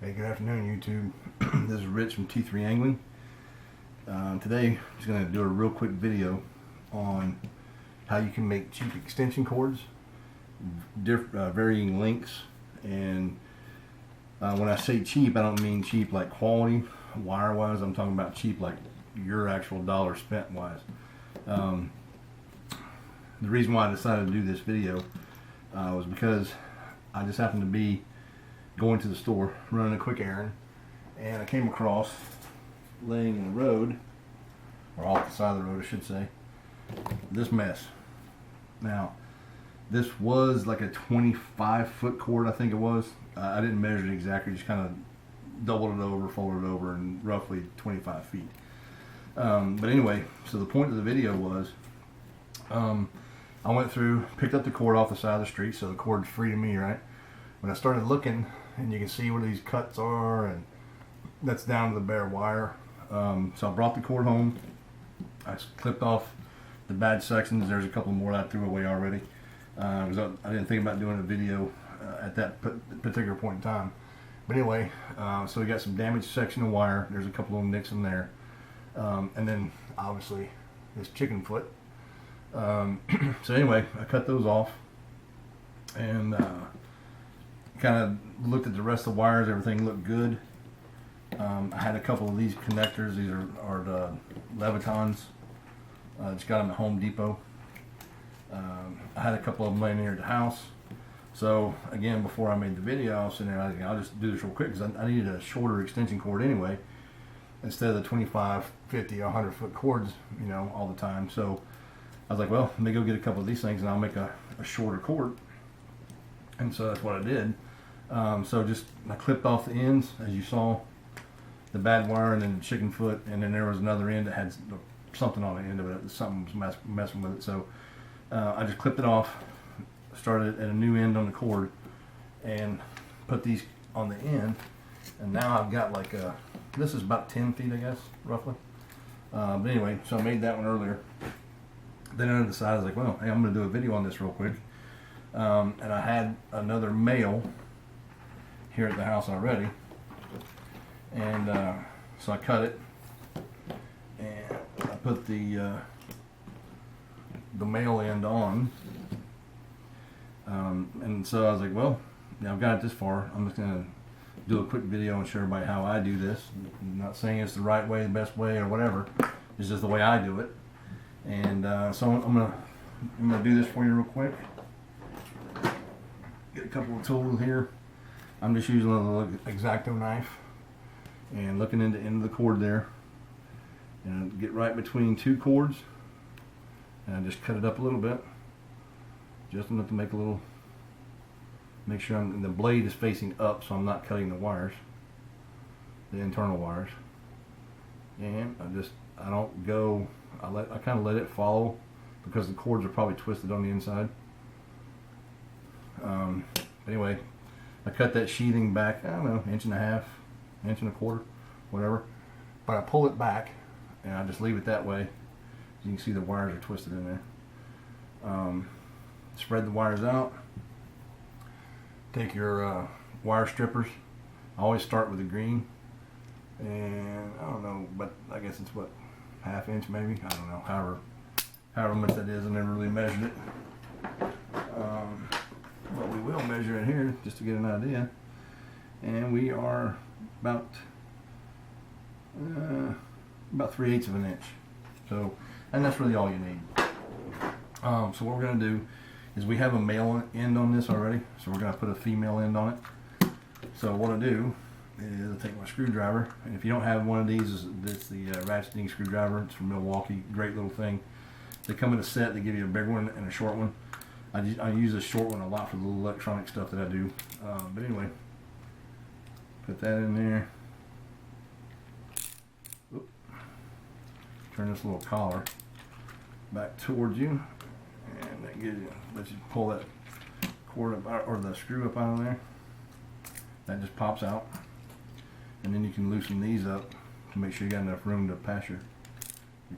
Hey, good afternoon, YouTube. This is Rich from T3 Angling. Today, I'm just going to do a real quick video on how you can make cheap extension cords, varying lengths. And when I say cheap, I don't mean cheap like quality, wire-wise. I'm talking about cheap like your actual dollar spent wise. The reason why I decided to do this video was because I just happened to be going to the store, running a quick errand, and I came across, laying in the road, or off the side of the road I should say, this mess. Now, this was like a 25-foot cord, I think it was. I didn't measure it exactly, just kind of doubled it over, folded it over, and roughly 25 feet. But anyway, so the point of the video was, I went through, picked up the cord off the side of the street, so the cord's free to me, right? When I started looking, and you can see where these cuts are, and that's down to the bare wire. So I brought the cord home. I clipped off the bad sections. There's a couple more that I threw away already. Because I didn't think about doing a video at that particular point in time. But anyway, so we got some damaged section of wire. There's a couple little nicks in there. And then obviously this chicken foot. So anyway, I cut those off. And kind of looked at the rest of the wires. Everything looked good. I had a couple of these connectors. These are the Levitons. Just got them at Home Depot. I had a couple of them laying here at the house. So again, before I made the video, I was sitting there, I'll just do this real quick because I needed a shorter extension cord anyway, instead of the 25, 50, 100 foot cords, you know, all the time. So I was like, well, let me go get a couple of these things and I'll make a shorter cord. And so that's what I did. So just I clipped off the ends, as you saw, the bad wire, and then the chicken foot, and then there was another end that had something on the end of it. Something was messing with it. So I just clipped it off, started at a new end on the cord, and put these on the end. And now I've got like this is about 10 feet, I guess, roughly. But anyway, so I made that one earlier. Then I decided, I was like, well, hey, I'm going to do a video on this real quick. And I had another male here at the house already, and so I cut it, and I put the male end on, and so I was like, well, now I've got it this far. I'm just gonna do a quick video and show everybody how I do this. I'm not saying it's the right way, the best way, or whatever. It's just the way I do it, and so I'm gonna do this for you real quick. Get a couple of tools here. I'm just using a little X-Acto knife and looking into the end of the cord there, and get right between two cords, and I just cut it up a little bit, just enough to make a little, make sure the blade is facing up, so I'm not cutting the wires, the internal wires. And I don't go, I kind of let it follow because the cords are probably twisted on the inside. Anyway, I cut that sheathing back, I don't know, inch and a half, inch and a quarter, whatever. But I pull it back and I just leave it that way. You can see the wires are twisted in there. Spread the wires out. Take your wire strippers. I always start with the green. And I don't know, but I guess it's what, half inch maybe? I don't know, however much that is. I never really measured it. But we will measure it here just to get an idea, and we are about 3/8 of an inch. So, and that's really all you need. So what we're going to do is we have a male end on this already, so we're going to put a female end on it. So what I do is I take my screwdriver, and if you don't have one of these, it's the ratcheting screwdriver. It's from Milwaukee, great little thing. They come in a set. They give you a big one and a short one. I use a short one a lot for the little electronic stuff that I do. But anyway, put that in there. Oop. Turn this little collar back towards you, and that gives you, lets you pull that cord up, or the screw up out of there. That just pops out, and then you can loosen these up to make sure you got enough room to pass your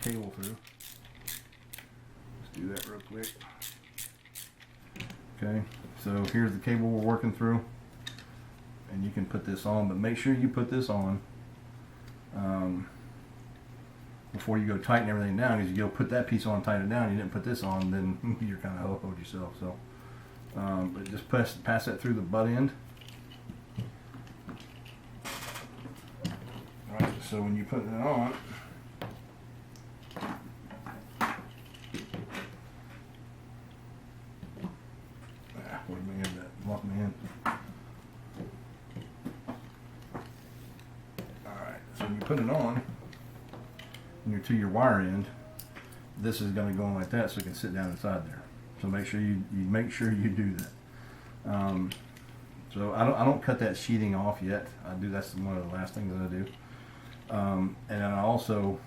cable through. Let's do that real quick. Okay, so here's the cable we're working through. and you can put this on, but make sure you put this on before you go tighten everything down, because you go put that piece on, tighten it down, you didn't put this on, then you're kind of ho-hoed yourself. So but just pass that through the butt end. Alright, so when you put it on, wait a minute, that locked me in. Alright, so when you put it on, and you're to your wire end, this is going to go on like that, so it can sit down inside there. So make sure you make sure you do that. So I don't cut that sheathing off yet. I do. That's one of the last things that I do. And then I also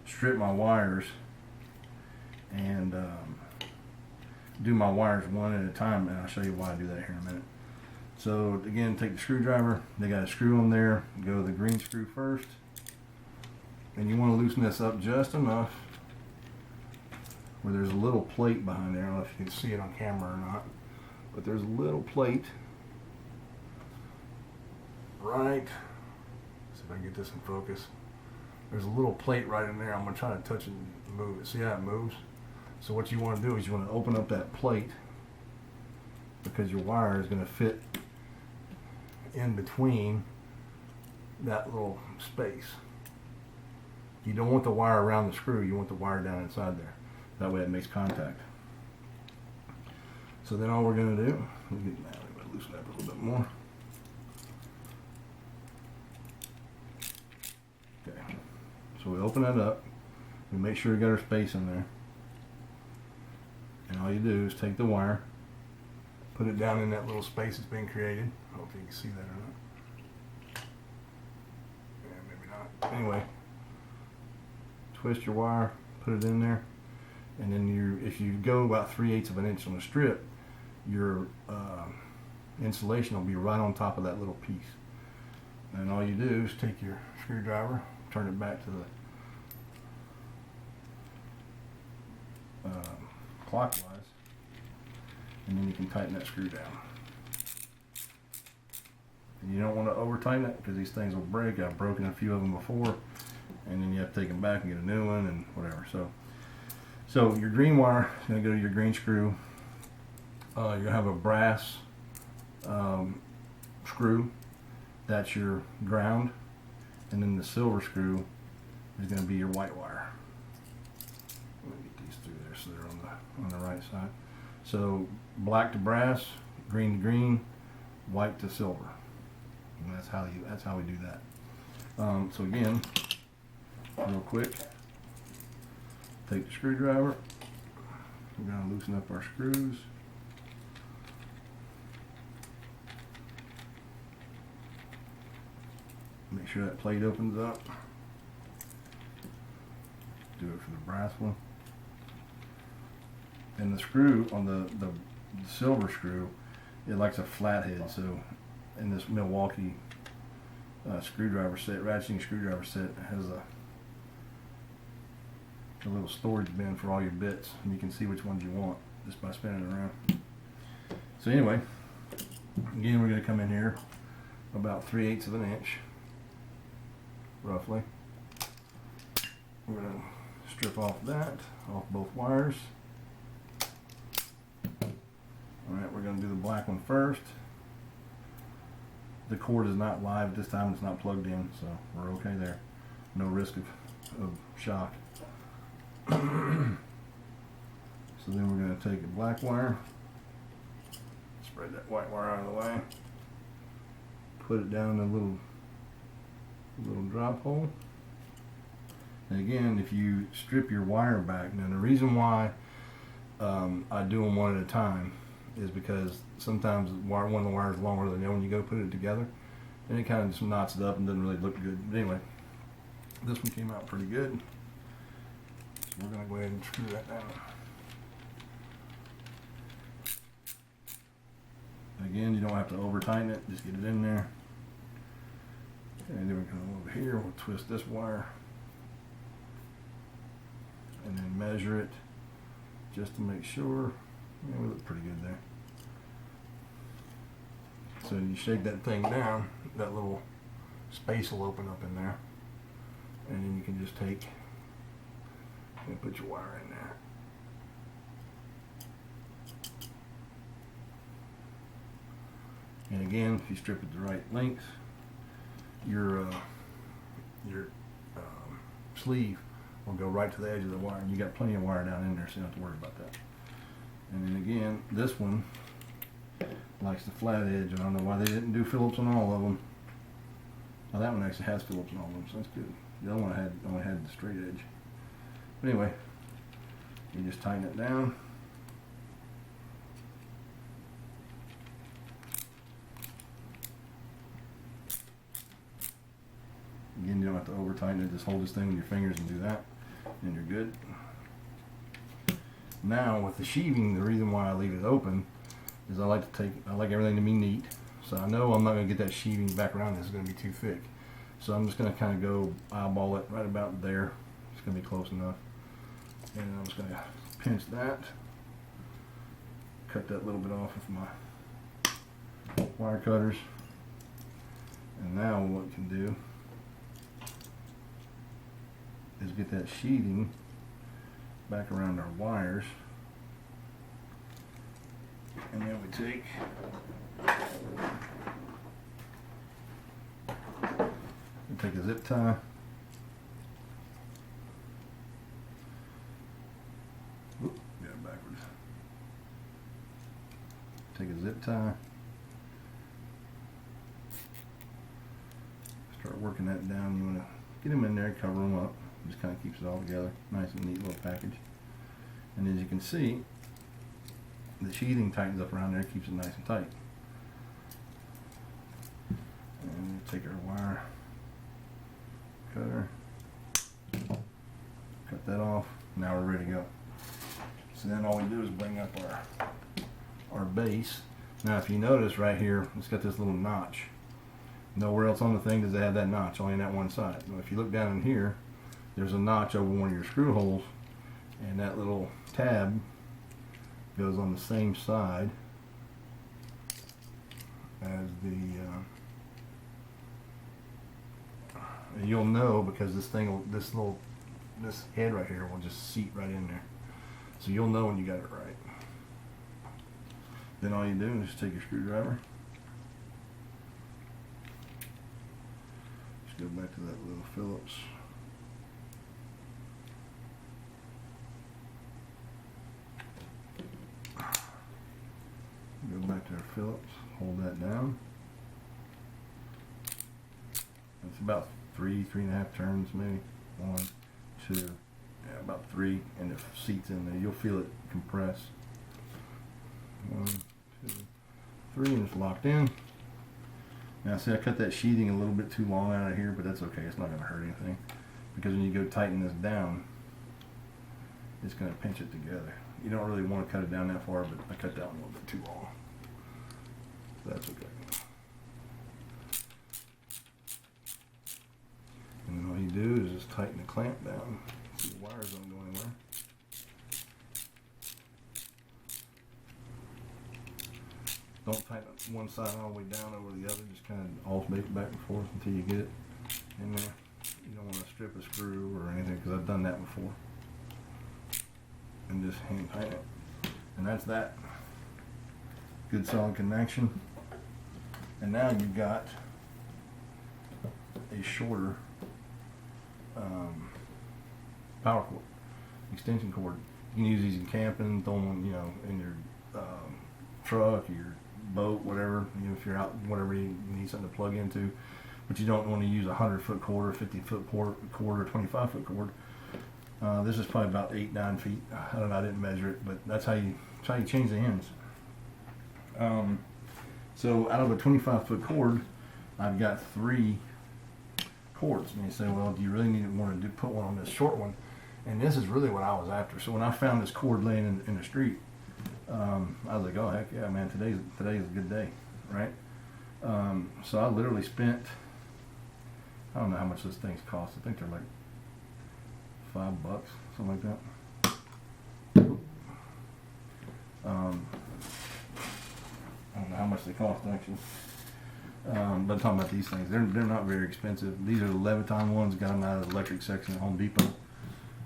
strip my wires and do my wires one at a time, and I'll show you why I do that here in a minute. So again, take the screwdriver. They got a screw on there. Go to the green screw first, and you want to loosen this up just enough where there's a little plate behind there. I don't know if you can see it on camera or not, but there's a little plate right. See if I can get this in focus. There's a little plate right in there. I'm going to try to touch it and move it. See how it moves? So what you want to do is you want to open up that plate, because your wire is going to fit in between that little space. You don't want the wire around the screw, you want the wire down inside there. That way it makes contact. So then all we're going to do, let me loosen that up a little bit more. Okay, so we open that up, we make sure we got our space in there, and all you do is take the wire, put it down in that little space that's been created. I don't know if you can see that or not. Yeah, maybe not. Anyway, twist your wire, put it in there, and then if you go about 3/8 of an inch on the strip, your insulation will be right on top of that little piece. And all you do is take your screwdriver, turn it back to the clockwise, and then you can tighten that screw down. And you don't want to over tighten it, because these things will break. I've broken a few of them before, and then you have to take them back and get a new one and whatever. So your green wire is going to go to your green screw. You're going to have a brass screw. That's your ground. And then the silver screw is going to be your white wire. Let me get these through there so they're on the right side. So black to brass, green to green, white to silver. And that's how we do that. So again, real quick, take the screwdriver. We're going to loosen up our screws. Make sure that plate opens up. Do it for the brass one. And the screw on the silver screw, it likes a flat head. So in this Milwaukee screwdriver set, ratcheting screwdriver set, it has a little storage bin for all your bits, and you can see which ones you want just by spinning it around. So anyway, again, we're going to come in here about 3/8 of an inch, roughly. We're going to strip off both wires. Alright, we're going to do the black one first. The cord is not live at this time, it's not plugged in, so we're okay there. No risk of shock. So then we're going to take the black wire, spread that white wire out of the way, put it down in a little drop hole. And again, if you strip your wire back, now the reason why I do them one at a time is because sometimes one of the wires is longer than the other when you go put it together, and it kind of just knots it up and doesn't really look good. But anyway, this one came out pretty good. So we're going to go ahead and screw that down. Again, you don't have to over tighten it, just get it in there. And then we're going to come over here, we'll twist this wire and then measure it just to make sure. Yeah, we look pretty good there. So So you shake that thing down, that little space will open up in there, and then you can just take and put your wire in there. And again, if you strip it the right length, your sleeve will go right to the edge of the wire, and you got plenty of wire down in there, so you don't have to worry about that. And then again, this one likes the flat edge. I don't know why they didn't do Phillips on all of them. Now that one actually has Phillips on all of them, so that's good. The other one only had the straight edge. But anyway, you just tighten it down. Again, you don't have to over tighten it. Just hold this thing with your fingers and do that, and you're good. Now with the sheathing, the reason why I leave it open is I like everything to be neat. So I know I'm not going to get that sheathing back around. This is going to be too thick. So I'm just going to kind of go eyeball it right about there. It's going to be close enough. And I'm just going to pinch that. Cut that little bit off with my wire cutters. And now what we can do is get that sheathing back around our wires. And then we take a zip tie. Oop, got it backwards. Take a zip tie. Start working that down. You want to get them in there, cover them up. Just kind of keeps it all together. Nice and neat little package. And as you can see, the sheathing tightens up around there, keeps it nice and tight. And we take our wire cutter, cut that off. Now we're ready to go. So then all we do is bring up our base. Now if you notice right here, it's got this little notch. Nowhere else on the thing does it have that notch, only on that one side. Now if you look down in here, there's a notch over one of your screw holes, and that little tab goes on the same side as the and you'll know because this head right here will just seat right in there, so you'll know when you got it right. Then all you do is just take your screwdriver, just go back to that little Phillips. Go back to our Phillips, hold that down. It's about 3.5 turns, maybe 1, 2, yeah, about 3, and it seats in there. You'll feel it compress. 1, 2, 3, and it's locked in. Now see, I cut that sheathing a little bit too long out of here, but that's okay. It's not going to hurt anything, because when you go tighten this down, it's going to pinch it together. You don't really want to cut it down that far, but I cut that one a little bit too long. That's okay. And then all you do is just tighten the clamp down so the wires don't go anywhere. Don't tighten one side all the way down over the other. Just kind of alternate back and forth until you get it in there. You don't want to strip a screw or anything, because I've done that before. And just hand tighten it. And that's that. Good solid connection. And now you've got a shorter power cord, extension cord. You can use these in camping, throw them, in your truck, your boat, whatever. If you're out, whatever you need something to plug into. But you don't want to use a 100-foot cord or 50-foot cord or 25-foot cord. This is probably about 8-9 feet. I don't know, I didn't measure it, but that's how you change the ends. So out of a 25-foot cord, I've got 3 cords. And you say, well, do you really want to put one on this short one? And this is really what I was after. So when I found this cord laying in the street, I was like, oh heck yeah, man, today's a good day, right? So I literally spent, I don't know how much this thing's cost. I think they're like $5, something like that. I don't know how much they cost actually. But I'm talking about these things. They're not very expensive. These are the Leviton ones. Got them out of the electric section at Home Depot.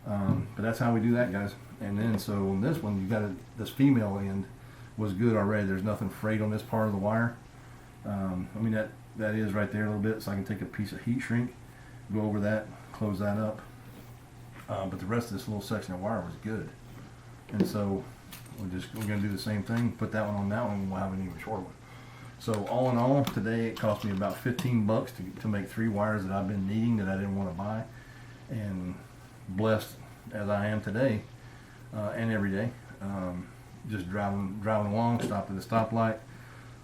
But that's how we do that, guys. And then so on this one, you got this female end was good already. There's nothing frayed on this part of the wire. I mean that is right there a little bit, so I can take a piece of heat shrink, go over that, close that up. But the rest of this little section of wire was good, and so we're gonna do the same thing. Put that one on that one, and we'll have an even shorter one. So all in all, today it cost me about 15 bucks to make 3 wires that I've been needing that I didn't want to buy, and blessed as I am today and every day, just driving along, stopped at a stoplight,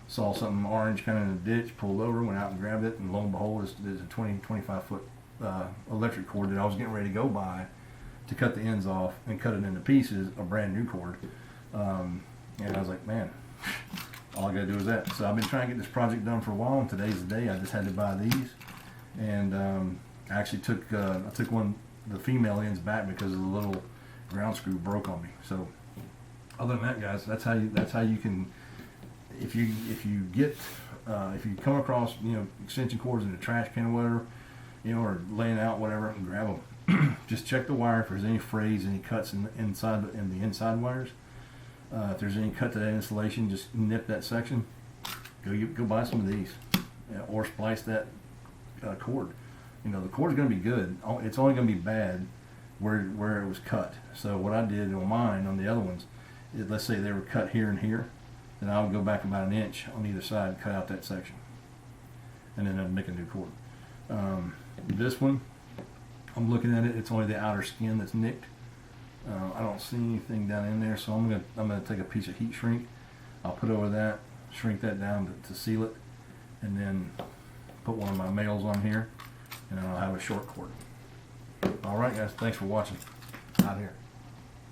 saw something orange kind of in the ditch, pulled over, went out and grabbed it, and lo and behold, there's a 25 foot electric cord that I was getting ready to go buy to cut the ends off and cut it into pieces, a brand new cord. And I was like, man, all I gotta do is that. So I've been trying to get this project done for a while, and today's the day. I just had to buy these, and I actually took the female ends back because the little ground screw broke on me. So other than that, guys, that's how you can, if you come across extension cords in a trash can or whatever, or laying out whatever, and grab them. Just check the wire if there's any frays, any cuts in the inside wires. If there's any cut to that insulation, just nip that section. Go buy some of these, or splice that cord. The cord's going to be good. It's only going to be bad where it was cut. So what I did on mine, on the other ones, is, let's say they were cut here and here, then I would go back about an inch on either side, cut out that section, and then I'd make a new cord. This one, I'm looking at it. It's only the outer skin that's nicked. I don't see anything down in there, so I'm gonna take a piece of heat shrink. I'll put over that, shrink that down to seal it, and then put one of my males on here, and then I'll have a short cord. All right, guys, thanks for watching. Out here.